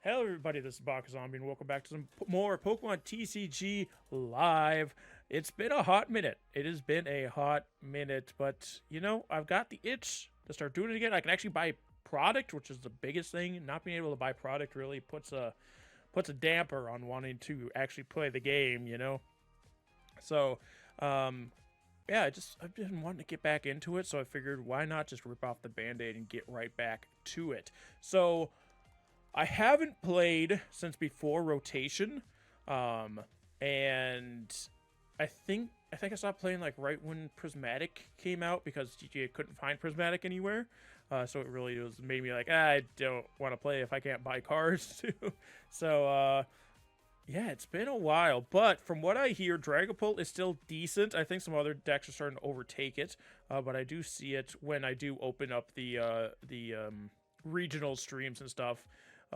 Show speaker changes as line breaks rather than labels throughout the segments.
Hello everybody, this is Zombie, and welcome back to some more Pokemon TCG Live. It's been a hot minute. It has been a hot minute, but, you know, I've got the itch to start doing it again. I can actually buy product, which is the biggest thing. Not being able to buy product really puts a damper on wanting to actually play the game, you know? So, yeah, I've been wanting to get back into it, so I figured why not just rip off the Band-Aid and get right back to it. So, I haven't played since before rotation, and I think I stopped playing like right when Prismatic came out because GTA couldn't find Prismatic anywhere. So it really made me like, I don't want to play if I can't buy cards too. So yeah, it's been a while, but from what I hear, Dragapult is still decent. I think some other decks are starting to overtake it, but I do see it when I do open up the regional streams and stuff.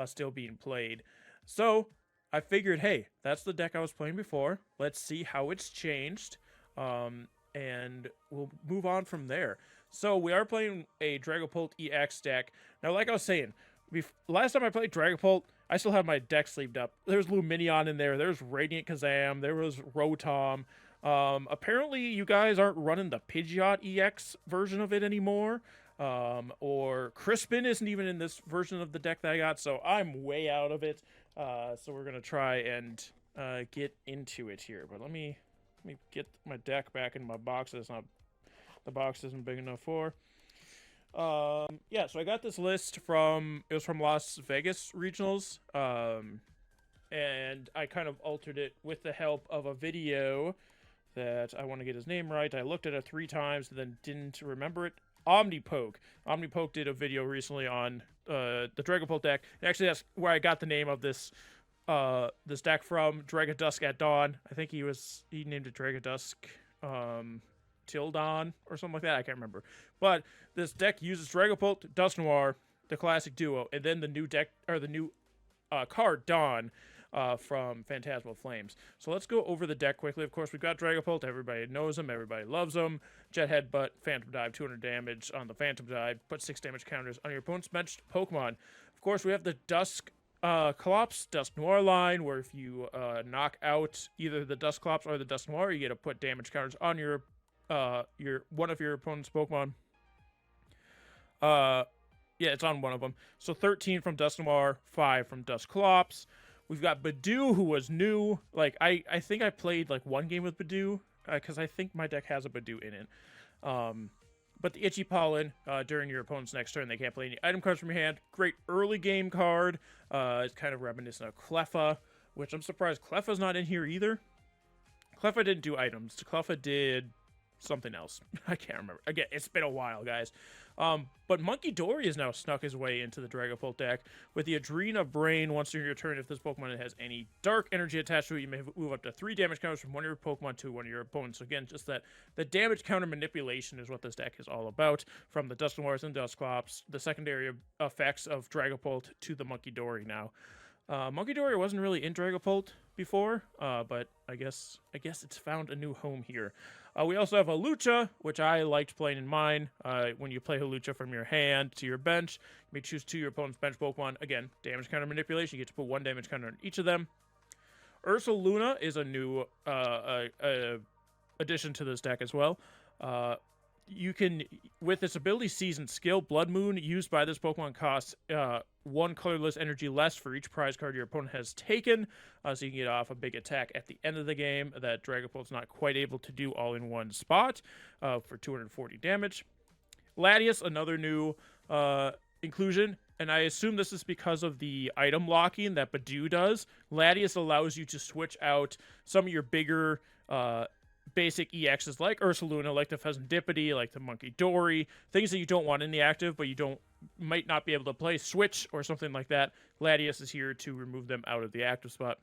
Still being played. So I figured, hey, that's the deck I was playing before. Let's see how it's changed, and we'll move on from there. So we are playing a Dragapult EX deck. Now, like I was saying, last time I played Dragapult, I still have my deck sleeved up. There's Luminion in there. There's Radiant Kazam. There was Rotom. Apparently, you guys aren't running the Pidgeot EX version of it anymore. Or Crispin isn't even in this version of the deck that I got, so I'm way out of it. So we're gonna try and get into it here. But let me get my deck back in my box. The box isn't big enough for. Yeah, so I got this list from Las Vegas regionals. And I kind of altered it with the help of a video that I want to get his name right. I looked at it 3 times and then didn't remember it. Omnipoke. Omnipoke did a video recently on the Dragapult deck. And actually, that's where I got the name of this this deck from. Dragadusk at Dawn. I think he named it Dragadusk till Dawn or something like that. I can't remember. But this deck uses Dragapult, Dusknoir, the classic duo, and then the new deck or the new card Dawn. From Phantasmal Flames. So let's go over the deck quickly. Of course, we've got Dragapult. Everybody knows him. Everybody loves him. Jet Headbutt, Phantom Dive, 200 damage on the Phantom Dive. Put 6 damage counters on your opponent's benched Pokemon. Of course, we have the Dusclops Dusknoir line, where if you knock out either the Dusclops or the Dusknoir, you get to put damage counters on your one of your opponent's Pokemon. Yeah, it's on one of them. So 13 from Dusknoir, 5 from Dusclops. We've got Budew, who was new. Like, I think I played, like, 1 game with Budew, because I think my deck has a Budew in it. But the Itchy Pollen, during your opponent's next turn, they can't play any item cards from your hand. Great early game card. It's kind of reminiscent of Cleffa, which I'm surprised Cleffa's not in here either. Cleffa didn't do items. Cleffa did something else. I can't remember. Again, it's been a while, guys. But Munkidori has now snuck his way into the Dragapult deck with the Adrena Brain. Once during your turn, if this Pokemon has any dark energy attached to it, you may move up to 3 damage counters from one of your Pokemon to one of your opponents. So again, just that the damage counter manipulation is what this deck is all about. From the Dusknoirs and Dusclops, the secondary effects of Dragapult to the Munkidori now. Munkidori wasn't really in Dragapult before, but I guess it's found a new home here. We also have Hawlucha, which I liked playing in mine. When you play Hawlucha from your hand to your bench, you may choose 2 of your opponent's bench Pokemon. Again, damage counter manipulation. You get to put 1 damage counter on each of them. Ursaluna is a new addition to this deck as well. You can, with its ability Seasoned Skill, Bloodmoon used by this Pokemon costs 1 colorless energy less for each prize card your opponent has taken, so you can get off a big attack at the end of the game that Dragapult's not quite able to do all in one spot for 240 damage. Latias, another new inclusion, and I assume this is because of the item locking that Budew does. Latias allows you to switch out some of your bigger basic EXs like Ursaluna, like the Fezandipiti, like the Munkidori, things that you don't want in the active, but you might not be able to play Switch or something like that. Latias is here to remove them out of the active spot.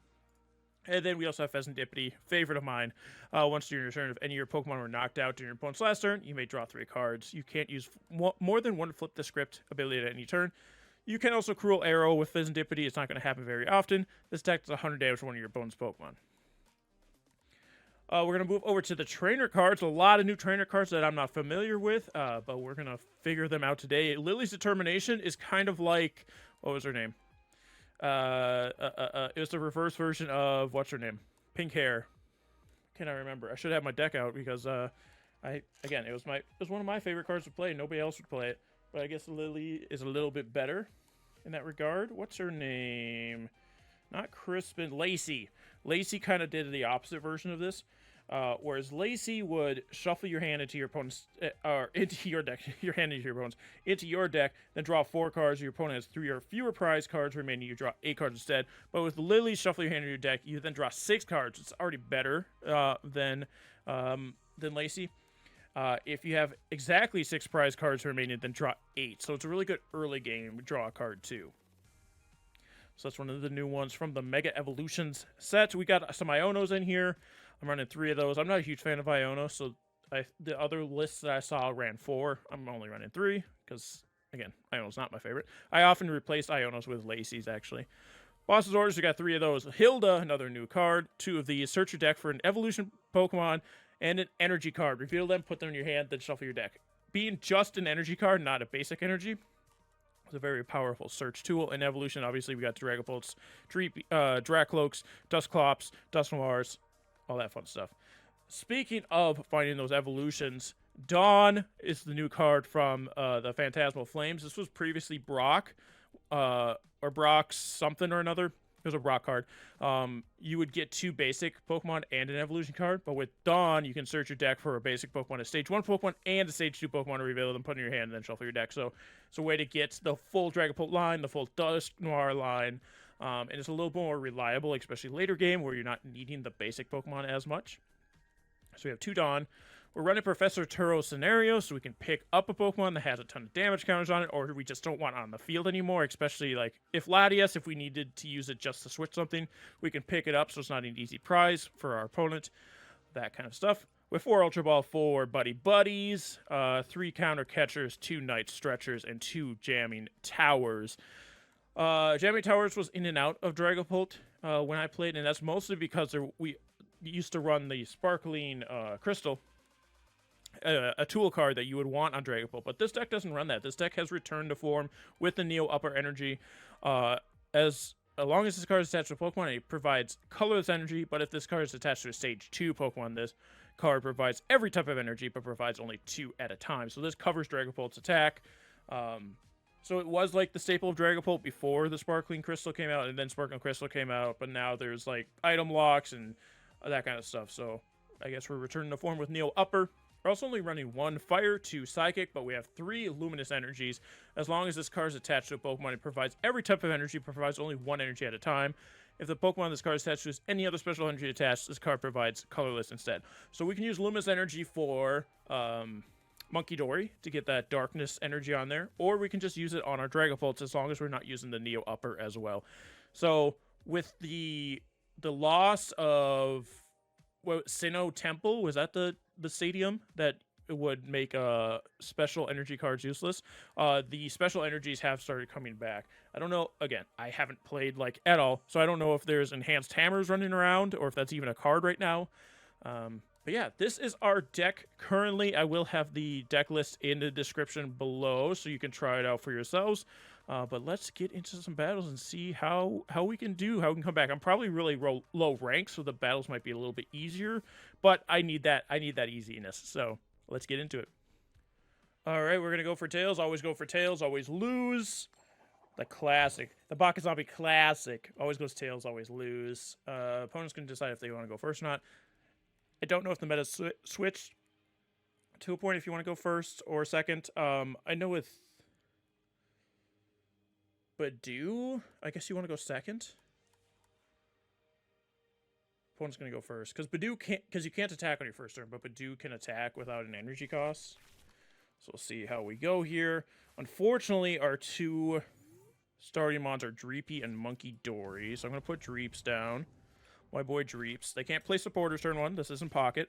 And then we also have Fezandipiti, favorite of mine. Once during your turn, if any of your Pokemon were knocked out during your opponent's last turn, you may draw 3 cards. You can't use more than 1 Flip the Script ability at any turn. You can also Cruel Arrow with Fezandipiti. It's not going to happen very often. This deck does 100 damage to one of your opponent's Pokemon. We're going to move over to the trainer cards. A lot of new trainer cards that I'm not familiar with, but we're going to figure them out today. Lillie's Determination is kind of like, what was her name? It was the reverse version of what's her name? Pink hair. Can I remember? I should have my deck out because it was one of my favorite cards to play. Nobody else would play it, but I guess Lillie is a little bit better in that regard. What's her name? Not Crispin. Lacey. Lacey kind of did the opposite version of this. Whereas Lacey would shuffle your hand into your opponent's, or into your deck, your hand into your opponent's, into your deck, then draw 4 cards. Your opponent has 3 or fewer prize cards remaining. You draw 8 cards instead. But with Lillie, shuffle your hand into your deck, you then draw 6 cards. It's already better than Lacey. If you have exactly 6 prize cards remaining, then draw 8. So it's a really good early game. Draw a card too. So that's one of the new ones from the Mega Evolutions set. We got some Ionos in here. I'm running 3 of those. I'm not a huge fan of Iono, so the other lists that I saw ran 4. I'm only running 3 because, again, Iono's not my favorite. I often replace Ionos with Lacey's, actually. Boss's Orders, we got 3 of those. Hilda, another new card. 2 of these. Search your deck for an evolution Pokemon and an energy card. Reveal them, put them in your hand, then shuffle your deck. Being just an energy card, not a basic energy, it's a very powerful search tool. In evolution, obviously, we got Dragapults, Drakloaks, Dusclops, Dusknoirs, all that fun stuff. Speaking of finding those evolutions, Dawn is the new card from the Phantasmal Flames. This was previously Brock, or Brock's something or another. It was a Brock card. You would get 2 basic Pokemon and an evolution card, but with Dawn, you can search your deck for a basic Pokemon, a Stage 1 Pokemon, and a Stage 2 Pokemon to reveal them, put in your hand, and then shuffle your deck. So it's a way to get the full Dragapult line, the full Dusknoir line, and it's a little more reliable, especially later game where you're not needing the basic Pokemon as much. So we have 2 Dawn. We're running Professor Turo scenario, so we can pick up a Pokemon that has a ton of damage counters on it, or we just don't want it on the field anymore, especially like if Latias, if we needed to use it just to switch something, we can pick it up so it's not an easy prize for our opponent, that kind of stuff. With 4 Ultra Ball, 4 Buddy-Buddies, 3 Counter Catchers, 2 Night Stretchers, and 2 Jamming Towers. Jamming Towers was in and out of Dragapult when I played, and that's mostly because we used to run the Sparkling Crystal, a tool card that you would want on Dragapult, but this deck doesn't run that. This deck has returned to form with the Neo Upper Energy. As long as this card is attached to a Pokemon, it provides colorless energy, but if this card is attached to a Stage 2 Pokemon, this card provides every type of energy, but provides only 2 at a time. So this covers Dragapult's attack. So it was like the staple of Dragapult before the Sparkling Crystal came out, and then Sparkling Crystal came out, but now there's like item locks and that kind of stuff. So I guess we're returning to form with Neo Upper. We're also only running 1 Fire, 2 Psychic, but we have 3 Luminous Energies. As long as this card is attached to a Pokemon, it provides every type of energy, provides only 1 energy at a time. If the Pokemon this card is attached to has any other special energy attached, this card provides colorless instead. So we can use Luminous Energy for Munkidori to get that darkness energy on there, or we can just use it on our Dragapults as long as we're not using the Neo Upper as well. So with the loss of Sinnoh Temple, was that the stadium that would make special energy cards useless? The special energies have started coming back. I don't know, again, I haven't played like at all, so I don't know if there's enhanced hammers running around or if that's even a card right now. But yeah, this is our deck currently. I will have the deck list in the description below so you can try it out for yourselves. But let's get into some battles and see how we can do, how we can come back. I'm probably really low rank, so the battles might be a little bit easier, but I need that easiness. So let's get into it. All right, we're gonna go for tails. Always go for tails. Always lose. The classic, the Baka Zombie classic. Always goes tails. Always lose. Opponents can decide if they want to go first or not. I don't know if the meta switched to a point if you want to go first or second. I know with Budew, I guess you want to go second. Opponent's going to go first because Budew can't, because you can't attack on your first turn, but Budew can attack without an energy cost. So we'll see how we go here. Unfortunately, our 2 starting mons are Dreepy and Munkidori, so I'm going to put Dreeps down. My boy Dreeps. They can't play supporters turn 1. This isn't pocket.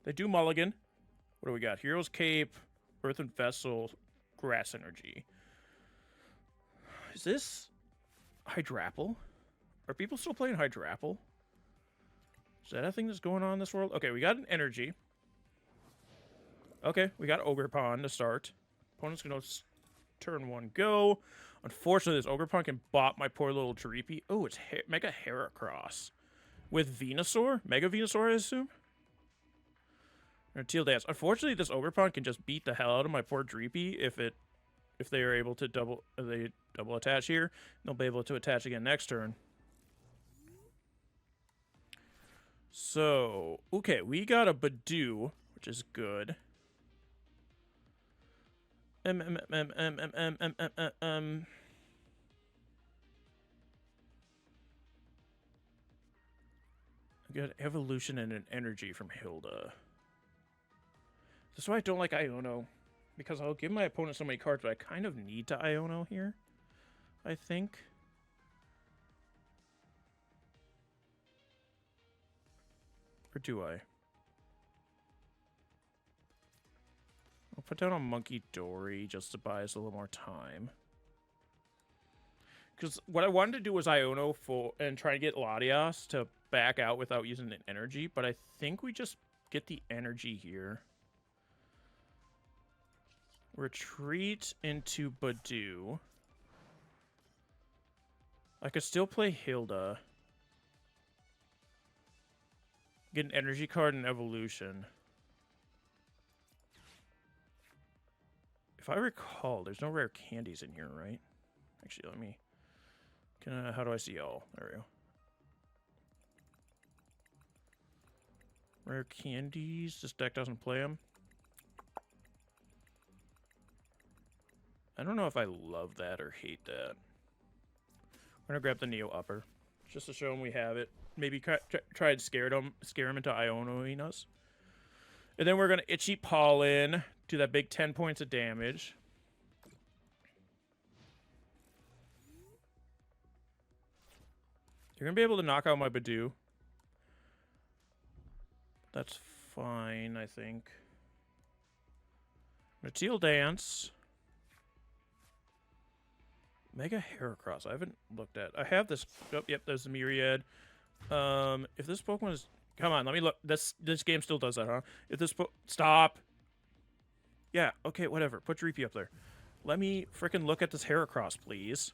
They do mulligan. What do we got? Hero's Cape, Earthen Vessel, Grass Energy. Is this Hydrapple? Are people still playing Hydrapple? Is that a thing that's going on in this world? Okay, we got an energy. Okay, we got Ogre Pond to start. Opponent's going to turn 1 go. Unfortunately, this Ogerpunk bought my poor little Dreepy. Oh, it's Mega Heracross. With Venusaur? Mega Venusaur, I assume? Or Teal Dance. Unfortunately, this Ogerpunk can just beat the hell out of my poor Dreepy if they are able to double attach here. They'll be able to attach again next turn. So, okay, we got a Budew, which is good. I got Evolution and an Energy from Hilda. That's why I don't like Iono. Because I'll give my opponent so many cards, but I kind of need to Iono here. I think. Or do I? I'll put down a Munkidori just to buy us a little more time. Because what I wanted to do was Iono full and try to get Latias to back out without using an energy, but I think we just get the energy here. Retreat into Budew. I could still play Hilda. Get an energy card and evolution. If I recall, there's no rare candies in here, right? Actually, let me... how do I see all? There we go. Rare candies. This deck doesn't play them. I don't know if I love that or hate that. We're gonna grab the Neo Upper. Just to show him we have it. Maybe try to scare him into Ionoing us. And then we're gonna Itchy Pollen. Do that big 10 points of damage. You're gonna be able to knock out my Budew. That's fine, I think. Teal Dance. Mega Heracross. I haven't looked at. I have this. Oh, yep, there's the Myriad. If this Pokemon is... Come on, let me look. This game still does that, huh? If this Stop! Yeah, okay, whatever. Put Dreepy up there. Let me frickin' look at this Heracross, please.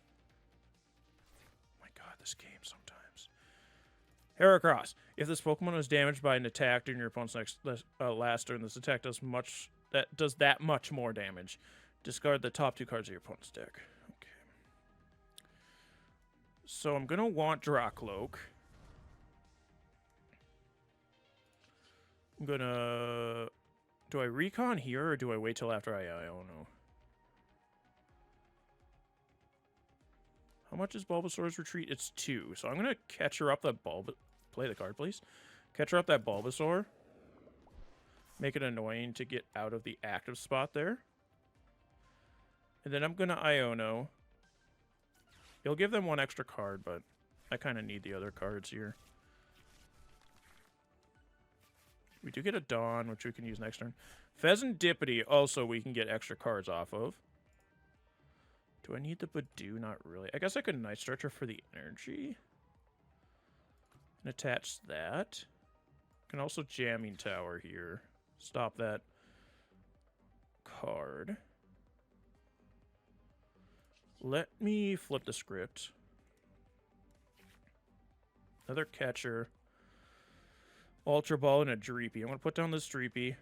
Oh my god, this game sometimes. Heracross. If this Pokemon is damaged by an attack during your opponent's last turn, this attack does that much more damage. Discard the top 2 cards of your opponent's deck. Okay. So I'm gonna want Drakloak. I'm gonna... Do I recon here, or do I wait till after I don't know. How much is Bulbasaur's retreat? It's 2. So I'm gonna catch her up that Play the card, please. Catch her up that Bulbasaur. Make it annoying to get out of the active spot there. And then I'm gonna Iono. It'll give them 1 extra card, but I kind of need the other cards here. We do get a Dawn, which we can use next turn. Fezandipiti, also we can get extra cards off of. Do I need the Budew? Not really. I guess I could Night Stretcher for the energy. And attach that. Can also Jamming Tower here. Stop that card. Let me flip the script. Another catcher. Ultra Ball and a Dreepy. I'm going to put down this Dreepy.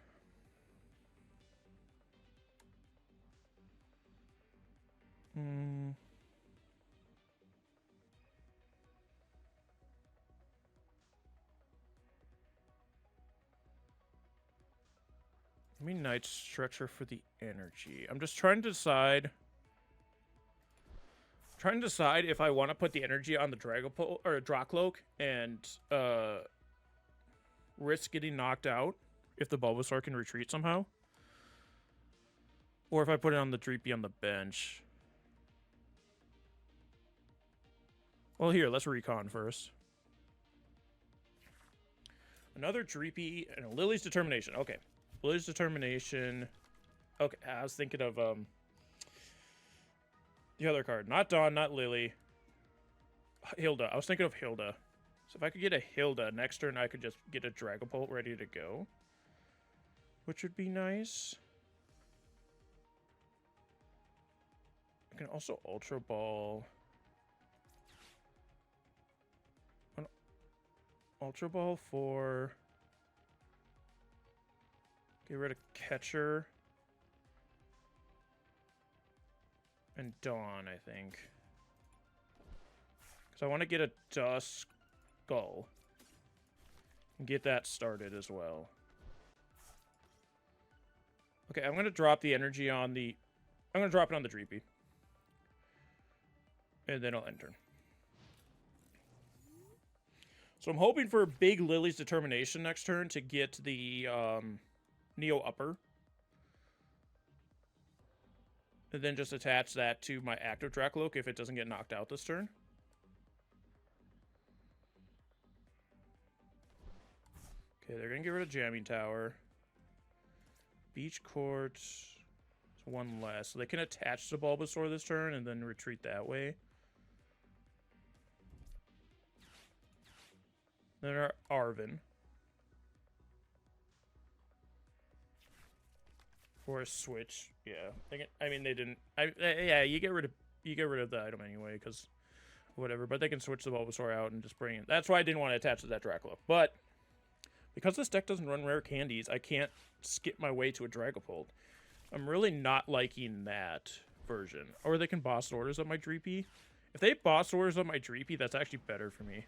Let me Night Stretcher for the energy. I'm just trying to decide... if I want to put the energy on the Dragapult or Drakloak and risk getting knocked out if the Bulbasaur can retreat somehow. Or if I put it on the Dreepy on the bench. Well, here, let's recon first. Another Dreepy and a Lillie's Determination. Okay. Lillie's Determination. Okay, I was thinking of the other card. Not Dawn, not Lillie. Hilda. I was thinking of Hilda. So if I could get a Hilda, next turn I could just get a Dragapult ready to go. Which would be nice. I can also Ultra Ball. An Ultra Ball for... Get rid of Catcher. And Dawn, I think. Because I want to get a Duskull. And get that started as well. Okay, I'm going to drop the energy on the... I'm going to drop it on the Dreepy. And then I'll end turn. So I'm hoping for big Lillie's Determination next turn to get the Neo Upper. And then just attach that to my active Drakloak if it doesn't get knocked out this turn. Okay, they're going to get rid of Jamming Tower. Beach Court. One less. So they can attach to Bulbasaur this turn and then retreat that way. Then our Arven. For a switch. Yeah. I mean, they didn't... yeah, you get rid of the item anyway, because... Whatever. But they can switch the Bulbasaur out and just bring it. That's why I didn't want to attach to that Drakloak. But... Because this deck doesn't run rare candies, I can't skip my way to a Dragapult. I'm really not liking that version. Or they can boss orders up my Dreepy. If they boss orders up my Dreepy, that's actually better for me.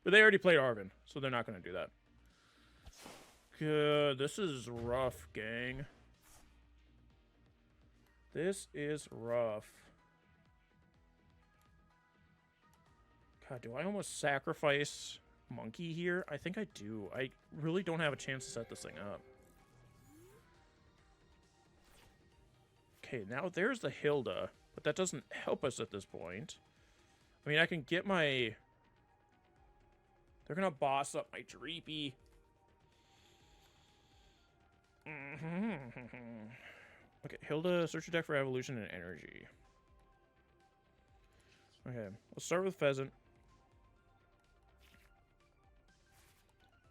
But they already played Arven, so they're not going to do that. Good. This is rough, gang. This is rough. God, do I almost sacrifice Monkey here? I think I do. I really don't have a chance to set this thing up. Okay, now there's the Hilda, but that doesn't help us at this point. I mean, I can get my... They're gonna boss up my Dreepy. Okay, Hilda, search your deck for evolution and energy. Okay, let's start with Pheasant.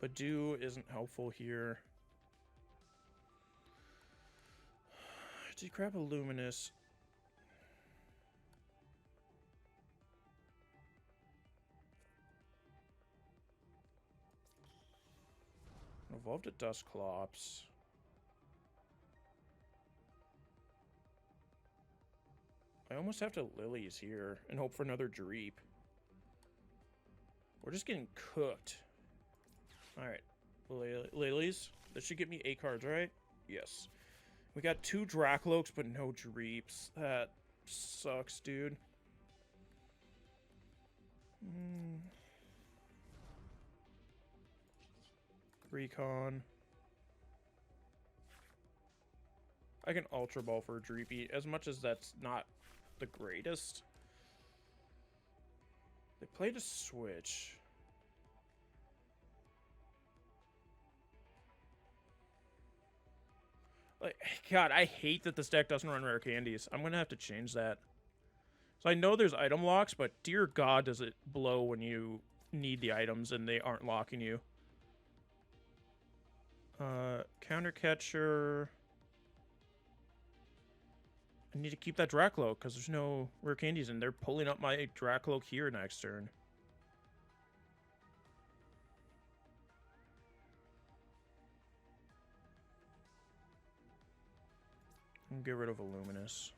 Budew isn't helpful here. Did grab a Luminous. Evolved a Dusclops. I almost have to Lillies here and hope for another Dreep. We're just getting cooked. Alright. Lillies. That should get me 8 cards, right? Yes. We got 2 Drakloaks, but no Dreeps. That sucks, dude. Recon. I can Ultra Ball for a Dreepy, as much as that's not the greatest. They played a switch. Like, God, I hate that this deck doesn't run rare candies. I'm gonna have to change that. So I know there's item locks, but dear God, does it blow when you need the items and they aren't locking you. Counter Catcher. I need to keep that Drakloak because there's no rare candies and they're pulling up my Drakloak here next turn. And get rid of a Luminous.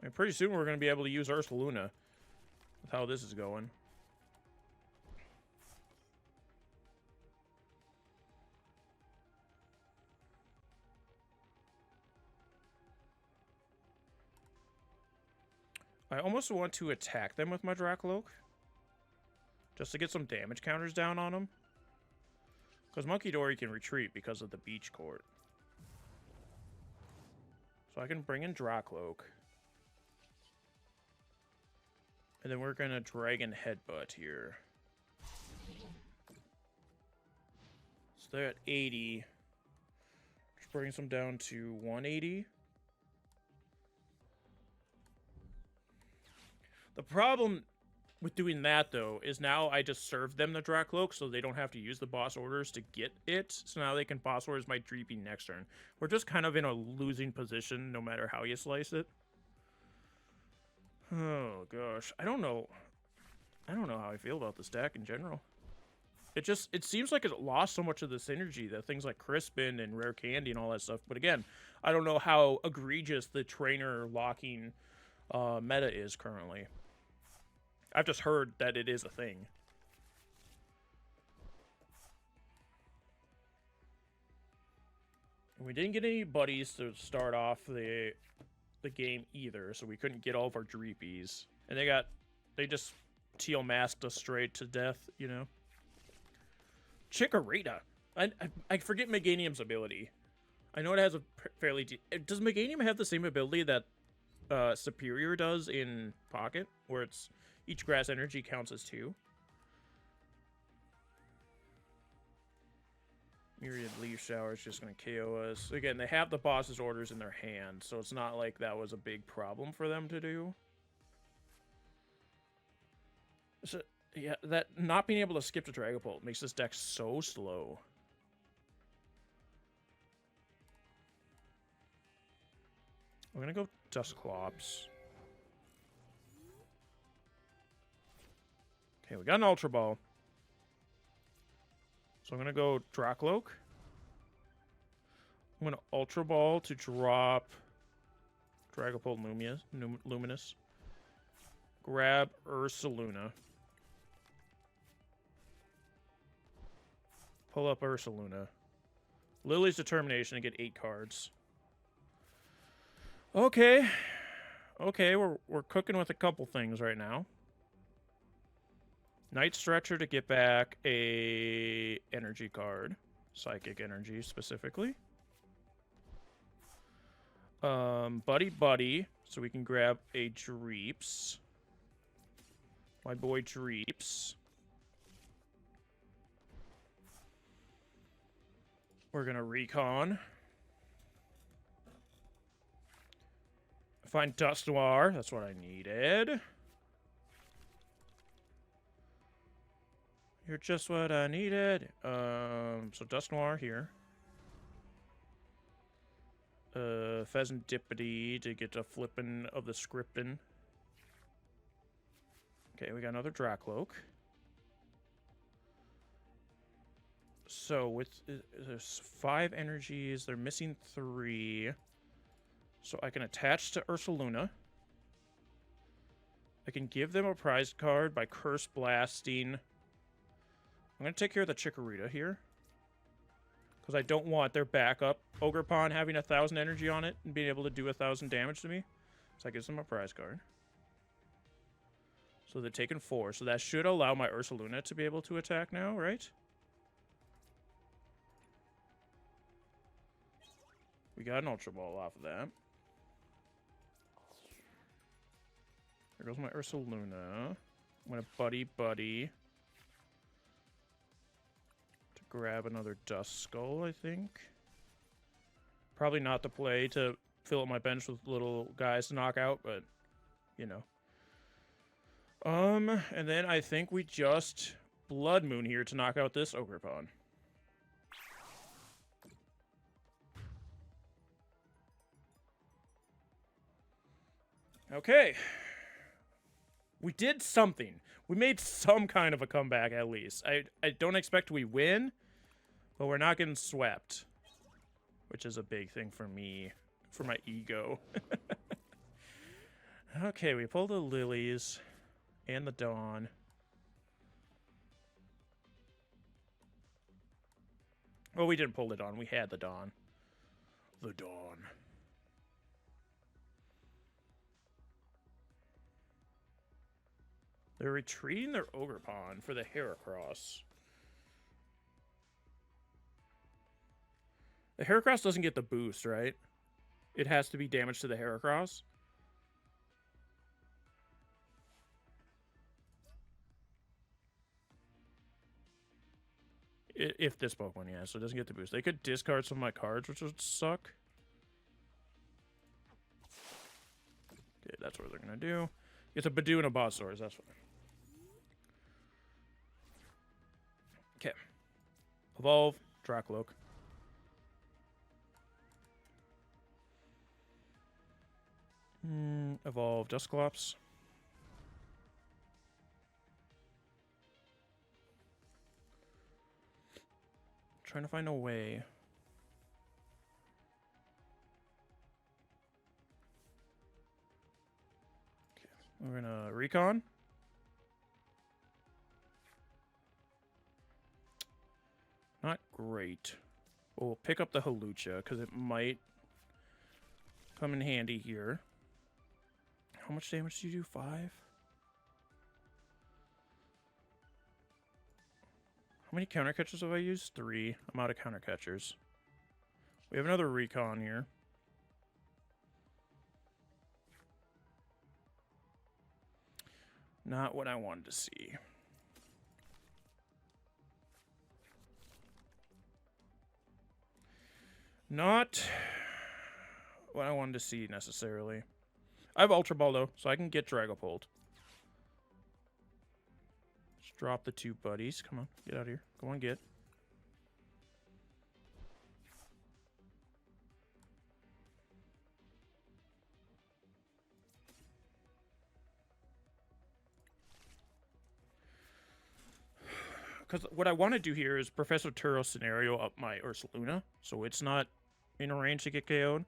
I mean, pretty soon we're going to be able to use Ursaluna with how this is going. I almost want to attack them with my Drakloak. Just to get some damage counters down on them. Because Munkidori can retreat because of the Beach Court. So I can bring in Drakloak. And then we're going to Dragon Headbutt here. So they're at 80. Which brings them down to 180. The problem with doing that, though, is now I just serve them the Drakloak so they don't have to use the boss orders to get it. So now they can boss orders my Dreepy next turn. We're just kind of in a losing position no matter how you slice it. Oh, gosh. I don't know how I feel about this deck in general. It seems like it lost so much of the synergy that things like Crispin and Rare Candy and all that stuff. But again, I don't know how egregious the trainer locking meta is currently. I've just heard that it is a thing. And we didn't get any buddies to start off the game either, so we couldn't get all of our Dreepies. And they just teal masked us straight to death, you know. Chikorita. I forget Meganium's ability. I know it has a fairly... Does Meganium have the same ability that Superior does in Pocket, where it's each grass energy counts as 2? Myriad Leaf Shower is just going to KO us. Again, they have the boss's orders in their hand, so it's not like that was a big problem for them to do. So, yeah, that not being able to skip to Dragapult makes this deck so slow. We're going to go Dusclops. Okay, we got an Ultra Ball. So I'm going to go Drakloak. I'm going to Ultra Ball to drop Dragapult Luminous. Grab Ursaluna. Pull up Ursaluna. Lillie's Determination to get 8 cards. Okay. Okay, we're cooking with a couple things right now. Night Stretcher to get back a energy card. Psychic energy, specifically. Buddy-Buddy, so we can grab a Dreeps. My boy Dreeps. We're gonna Recon. Find Dusknoir, that's what I needed. You're just what I needed. So Dusknoir here. Fezandipiti to get a flippin' of the scriptin'. Okay, we got another Drakloak. So with there's 5 energies, they're missing 3. So I can attach to Ursaluna. I can give them a prize card by Curse Blasting. I'm going to take care of the Chikorita here. Because I don't want their backup Ogerpon having 1,000 energy on it and being able to do 1,000 damage to me. So I give them a prize card. So they're taking 4. So that should allow my Ursaluna to be able to attack now, right? We got an Ultra Ball off of that. There goes my Ursaluna. I'm going to Buddy-Buddy to grab another Duskull, I think. Probably not the play to fill up my bench with little guys to knock out, but, you know. And then I think we just Bloodmoon here to knock out this Ogerpon. Okay. We did something. We made some kind of a comeback, at least. I don't expect we win, but we're not getting swept. Which is a big thing for me, for my ego. Okay, we pulled the Lilies and the Dawn. Oh, we didn't pull the Dawn. We had the Dawn. The Dawn. They're retreating their Ogerpon for the Heracross. The Heracross doesn't get the boost, right? It has to be damage to the Heracross. If this Pokemon, yeah, so it doesn't get the boost. They could discard some of my cards, which would suck. Okay, that's what they're going to do. It's a Budew and a Bossaurus, that's fine. Evolve, Drakloak. Evolve, Dusclops. Trying to find a way. Okay, we're gonna recon. Not great. We'll pick up the Hawlucha because it might come in handy here. How much damage do you do? 5? How many counter catchers have I used? 3. I'm out of counter catchers. We have another recon here. Not what I wanted to see. Not what I wanted to see necessarily. I have Ultra Ball though, so I can get Dragapult. Just drop the 2 buddies. Come on, get out of here. Go on, get. Because what I want to do here is Professor Turo scenario up my Ursaluna, so it's not in a range to get KO'd.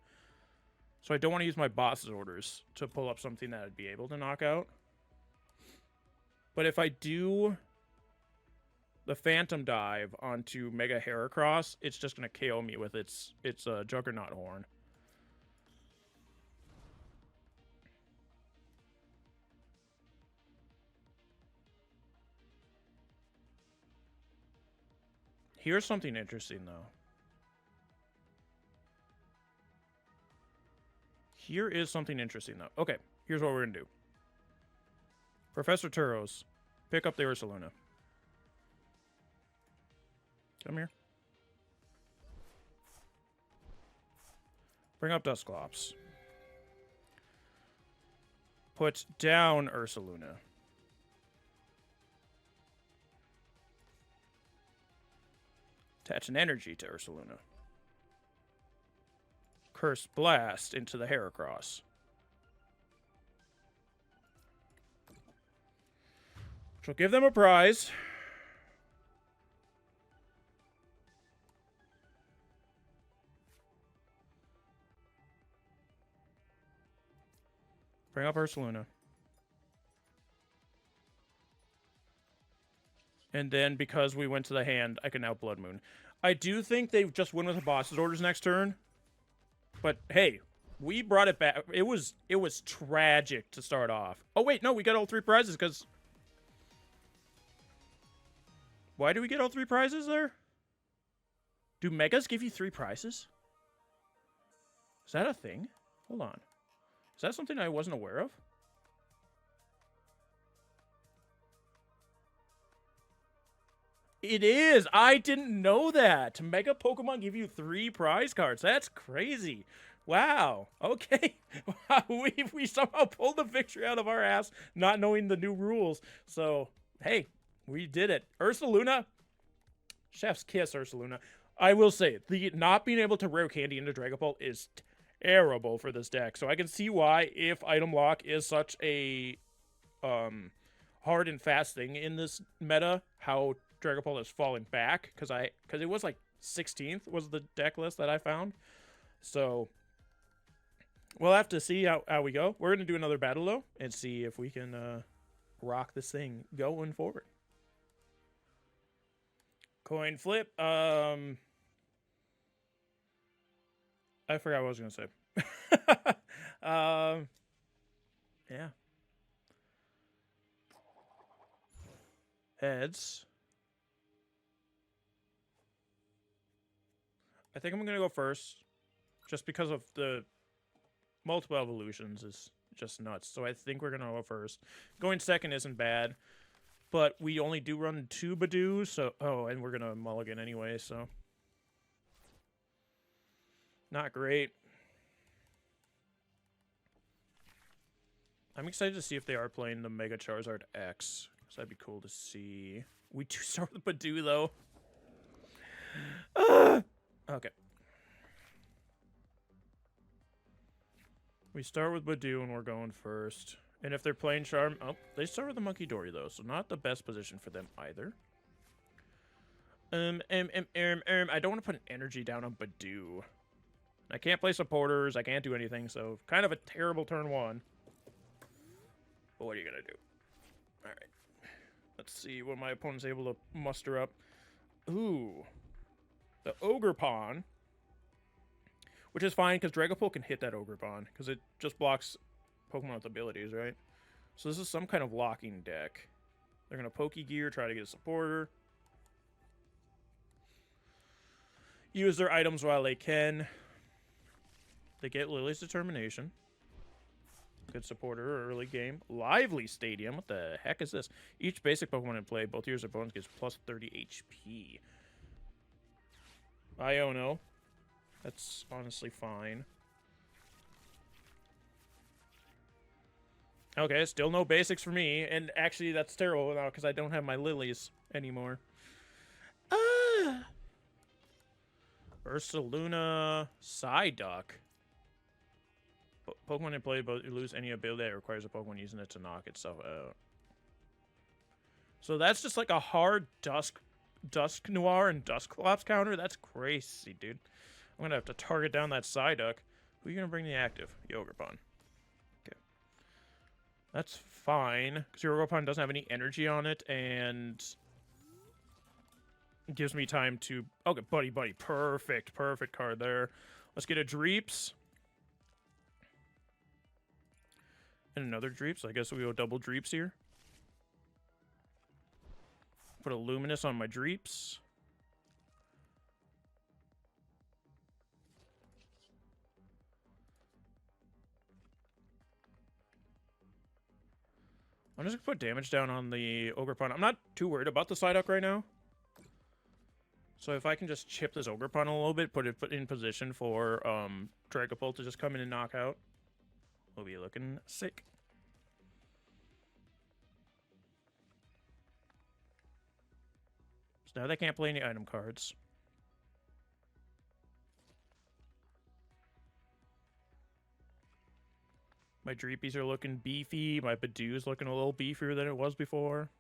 So I don't want to use my boss's orders to pull up something that I'd be able to knock out. But if I do the Phantom Dive onto Mega Heracross, it's just going to KO me with its Juggernaut Horn. Here's something interesting, though. Here is something interesting, though. Okay, here's what we're going to do. Professor Turos, pick up the Ursaluna. Come here. Bring up Dusclops. Put down Ursaluna. Attach an energy to Ursaluna. Curse Blast into the Heracross. Which will give them a prize. Bring up Ursaluna. And then, because we went to the hand, I can now Bloodmoon. I do think they just win with the boss's orders next turn. But, hey, we brought it back. It was tragic to start off. Oh, wait, no, we got all 3 prizes, because... Why do we get all 3 prizes there? Do Megas give you 3 prizes? Is that a thing? Hold on. Is that something I wasn't aware of? It is. I didn't know that. Mega Pokemon give you 3 prize cards. That's crazy. Wow. Okay. we somehow pulled the victory out of our ass, not knowing the new rules. So, hey, we did it. Ursaluna. Chef's kiss, Ursaluna. I will say, the not being able to rare candy into Dragapult is terrible for this deck. So I can see why, if item lock is such a hard and fast thing in this meta, how Dragapult is falling back, because it was like 16th was the deck list that I found. So we'll have to see how we go. We're gonna do another battle though and see if we can rock this thing going forward. Coin flip. I forgot what I was gonna say. Yeah. Heads. I think I'm going to go first, just because of the multiple evolutions is just nuts. So I think we're going to go first. Going second isn't bad, but we only do run 2 Budew, so... Oh, and we're going to mulligan anyway, so... Not great. I'm excited to see if they are playing the Mega Charizard X, because that'd be cool to see. We do start with Budew, though. Okay. We start with Budew and we're going first. And if they're playing Charm... Oh, they start with the Munkidori, though, so not the best position for them either. I don't want to put an energy down on Budew. I can't play supporters, I can't do anything, so kind of a terrible turn one. But what are you going to do? Alright. Let's see what my opponent's able to muster up. Ooh. The Ogre Pawn. Which is fine, because Dragapult can hit that Ogre Pawn, because it just blocks Pokemon with abilities, right? So this is some kind of locking deck. They're going to Pokegear, try to get a supporter. Use their items while they can. They get Lillie's Determination. Good supporter early game. Lively Stadium. What the heck is this? Each basic Pokemon in play, both yours opponents gets plus 30 HP. Iono. That's honestly fine. Okay, still no basics for me. And actually, that's terrible now because I don't have my Lillies anymore. Ursaluna Psyduck. Pokemon in play, but you lose any ability that requires a Pokemon using it to knock itself out. So that's just like a hard Dusknoir and Dusclops counter? That's crazy, dude. I'm going to have to target down that Psyduck. Who are you going to bring the active? Yogurpon. Okay. That's fine, because Yogurpon doesn't have any energy on it, and it gives me time to... Okay, Buddy-Buddy. Perfect. Perfect card there. Let's get a Dreeps. And another Dreeps. I guess we go double Dreeps here. Put a Luminous on my Dreeps. I'm just going to put damage down on the Ogrepawn. I'm not too worried about the Psyduck right now. So if I can just chip this Ogrepawn a little bit, put it in position for Dragapult to just come in and knock out, we'll be looking sick. So now they can't play any item cards. My Dreepies are looking beefy. My Budew's looking a little beefier than it was before.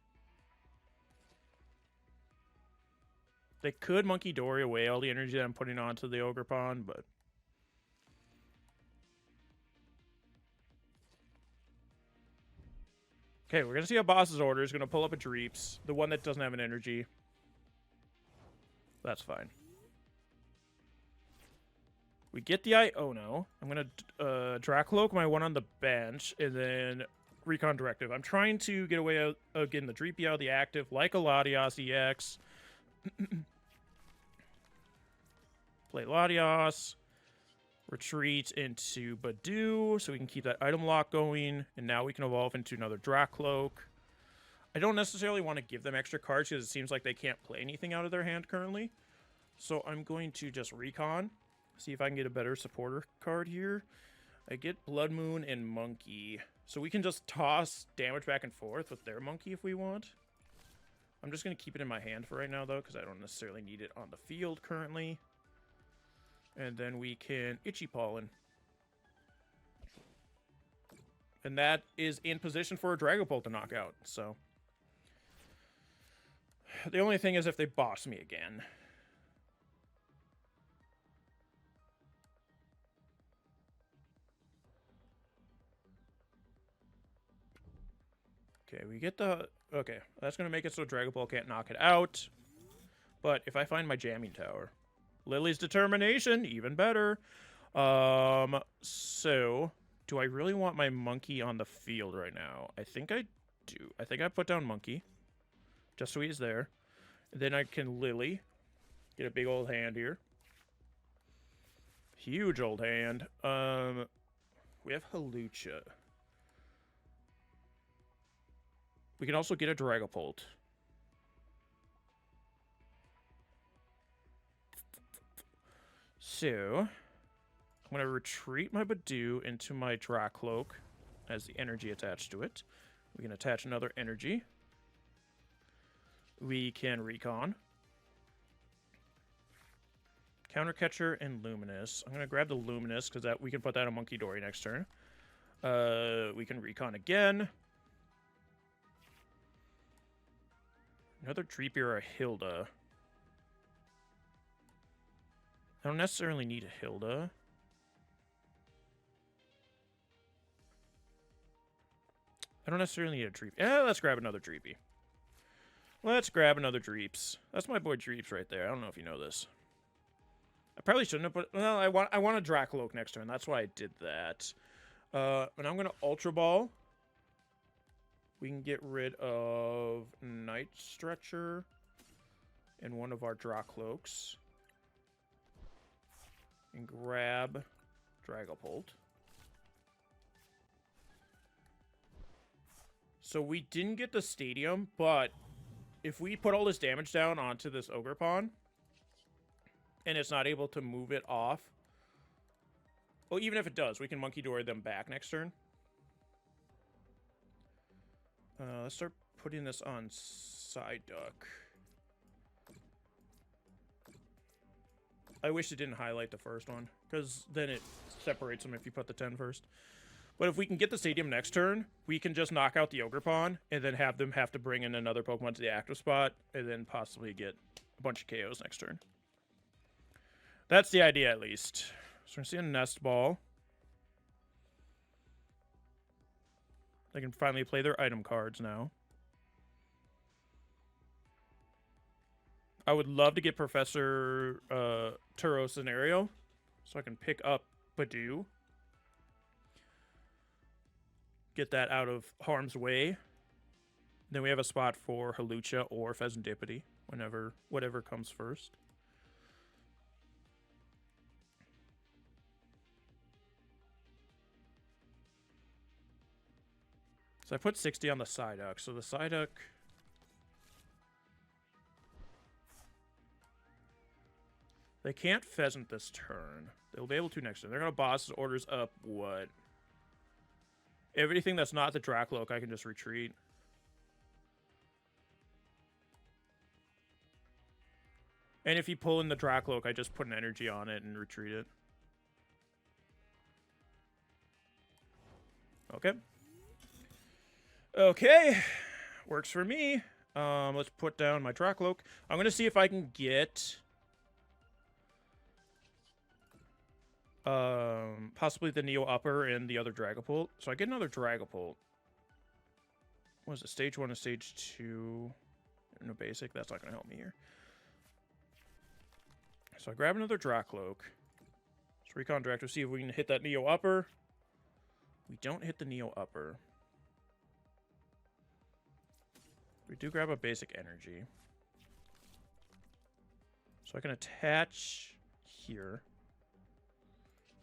They could Munkidori away all the energy that I'm putting onto the Ogrepawn, but... Okay, we're going to see a boss's order is going to pull up a Dreeps. The one that doesn't have an energy. That's fine. We get the Iono. I'm going to Drakloak my one on the bench, and then Recon Directive. I'm trying to get away out, getting the Dreepy out of the active, like a Latias EX. Play Latias. Retreat into Budew, so we can keep that item lock going, and now we can evolve into another Drakloak. I don't necessarily want to give them extra cards, because it seems like they can't play anything out of their hand currently. So I'm going to just Recon. See if I can get a better supporter card here. I get Bloodmoon and Monkey. So we can just toss damage back and forth with their Monkey if we want. I'm just going to keep it in my hand for right now, though, because I don't necessarily need it on the field currently. And then we can Itchy Pollen. And that is in position for a Dragapult to knock out, so. The only thing is if they boss me again. Okay, we get the... Okay, that's going to make it so Dragapult can't knock it out. But if I find my Jamming Tower... Lillie's Determination, even better. So, do I really want my Monkey on the field right now? I think I do. I think I put down Monkey. Just so he's there. Then I can Lillie. Get a big old hand here. Huge old hand. We have Hawlucha. We can also get a Dragapult. So, I'm going to retreat my Budew into my Drakloak as the energy attached to it. We can attach another energy. We can Recon. Counter Catcher and Luminous. I'm going to grab the Luminous because that we can put that on Munkidori next turn. We can Recon again. Another Dreepy or a Hilda. I don't necessarily need a Hilda. I don't necessarily need a Dreepy. Let's grab another Dreepy. Let's grab another Dreeps. That's my boy Dreeps right there. I don't know if you know this. I probably shouldn't have put... Well, I want a Drakloak next turn. That's why I did that. And I'm going to Ultra Ball. We can get rid of Night Stretcher and one of our Drakloaks. And grab Dragapult. So we didn't get the Stadium, but if we put all this damage down onto this Ogre Pawn, and it's not able to move it off, well, even if it does, we can Munkidori them back next turn. Let's start putting this on Psyduck. I wish it didn't highlight the first one, because then it separates them if you put the 10 first. But if we can get the Stadium next turn, we can just knock out the Ogre Pawn, and then have them have to bring in another Pokemon to the active spot, and then possibly get a bunch of KOs next turn. That's the idea, at least. So we're seeing Nest Ball. They can finally play their item cards now. I would love to get Professor Turo Scenario, so I can pick up Budew. Get that out of harm's way. Then we have a spot for Hawlucha or Fezandipiti, whatever comes first. So I put 60 on the Psyduck. So the Psyduck... They can't Pheasant this turn. They'll be able to next turn. They're going to boss orders up what? Everything that's not the Drakloak, I can just retreat. And if you pull in the Drakloak, I just put an energy on it and retreat it. Okay. Okay. Works for me. Let's put down my Drakloak. I'm going to see if I can get... possibly the Neo Upper and the other Dragapult. So I get another Dragapult. What is it? Stage 1 and Stage 2. No basic. That's not going to help me here. So I grab another Drakloak. Let's Recon Director, see if we can hit that Neo Upper. We don't hit the Neo Upper. We do grab a basic energy. So I can attach here.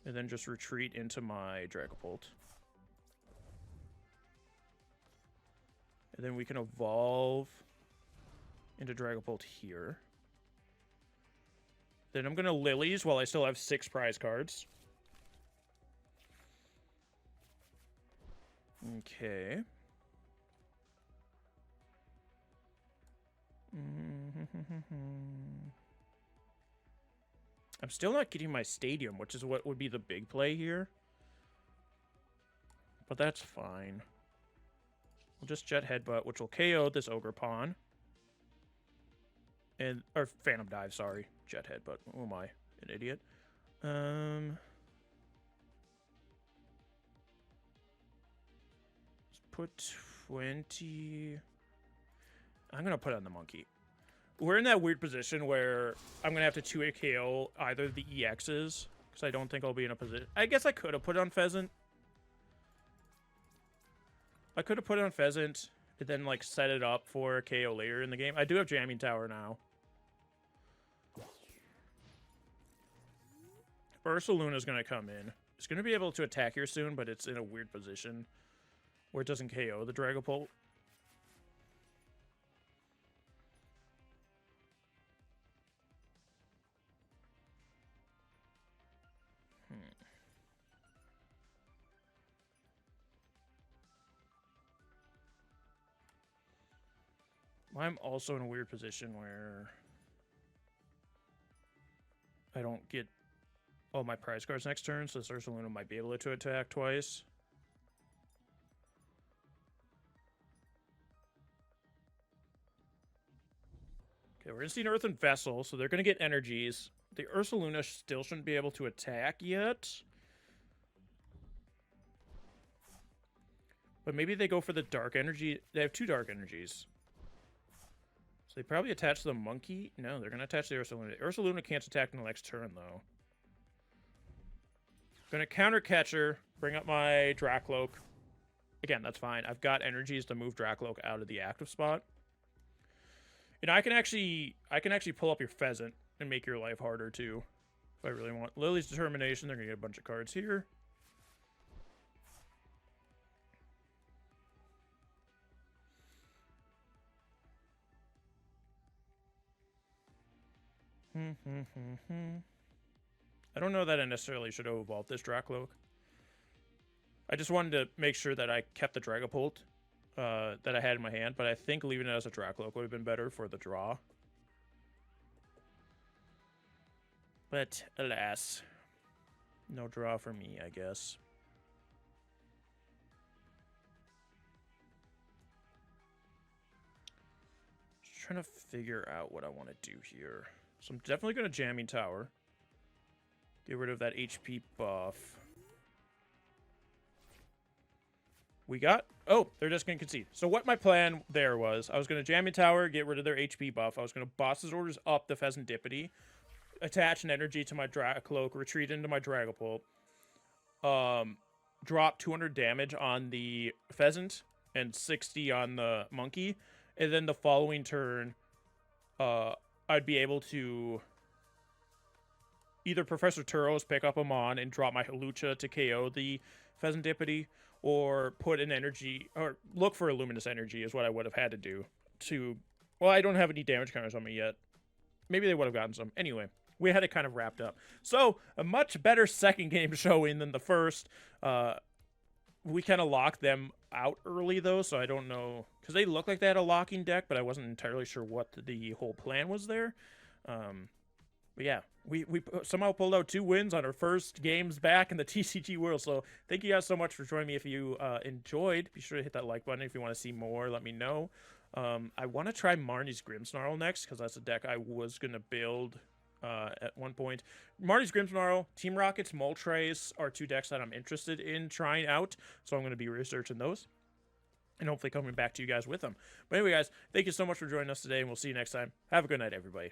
And then just retreat into my Dragapult. And then we can evolve into Dragapult here. Then I'm going to Lillies while I still have 6 prize cards. Okay. I'm still not getting my Stadium, which is what would be the big play here. But that's fine. We'll just Jet Headbutt, which will KO this Ogre Pawn. Or Phantom Dive, sorry. Jet Headbutt. Oh my, an idiot. Let's put 20... I'm going to put on the Monkey. We're in that weird position where I'm going to have to 2-hit KO either the EXs, because I don't think I'll be in a position... I guess I could have put on Pheasant. I could have put on Pheasant and then, like, set it up for a KO later in the game. I do have Jamming Tower now. Ursaluna is going to come in. It's going to be able to attack here soon, but it's in a weird position where it doesn't KO the Dragapult. I'm also in a weird position where... I don't get all my prize cards next turn, so this Ursaluna might be able to attack twice. Okay, we're going to see an Earthen Vessel, so they're going to get energies. The Ursaluna still shouldn't be able to attack yet. But maybe they go for the Dark Energy. They have 2 Dark Energies. So they probably attach the Monkey. No, they're going to attach the Ursaluna. Ursaluna can't attack in the next turn, though. Going to counter Catcher, bring up my Drakloak. Again, that's fine. I've got energies to move Drakloak out of the active spot. You know, I can actually pull up your Pheasant and make your life harder, too. If I really want. Lillie's Determination, they're going to get a bunch of cards here. I don't know that I necessarily should have evolved this Drakloak. I just wanted to make sure that I kept the Dragapult that I had in my hand, but I think leaving it as a Drakloak would have been better for the draw. But alas, no draw for me, I guess. Just trying to figure out what I want to do here. So I'm definitely going to Jamming Tower. Get rid of that HP buff. We got... Oh, they're just going to concede. So what my plan there was, I was going to Jamming Tower, get rid of their HP buff. I was going to Boss's Orders up the Fezandipiti, attach an energy to my Drakloak, retreat into my Dragapult, drop 200 damage on the Pheasant and 60 on the Monkey, and then the following turn, I'd be able to either Professor Turo's pick up a Mon and drop my Hawlucha to KO the Fezandipiti, or put an energy, or look for a Luminous Energy is what I would have had to do to... Well, I don't have any damage counters on me yet. Maybe they would have gotten some. Anyway, we had it kind of wrapped up. So, a much better second game showing than the first. We kind of locked them out early, though, so I don't know... Because they looked like they had a locking deck, but I wasn't entirely sure what the whole plan was there. But yeah, we somehow pulled out 2 wins on our first games back in the TCG world. So thank you guys so much for joining me. If you enjoyed, be sure to hit that like button. If you want to see more, let me know. I want to try Marnie's Grimmsnarl next, because that's a deck I was going to build at one point. Marnie's Grimmsnarl, Team Rocket's Moltres are 2 decks that I'm interested in trying out. So I'm going to be researching those and hopefully coming back to you guys with them. But anyway, guys, thank you so much for joining us today, and we'll see you next time. Have a good night, everybody.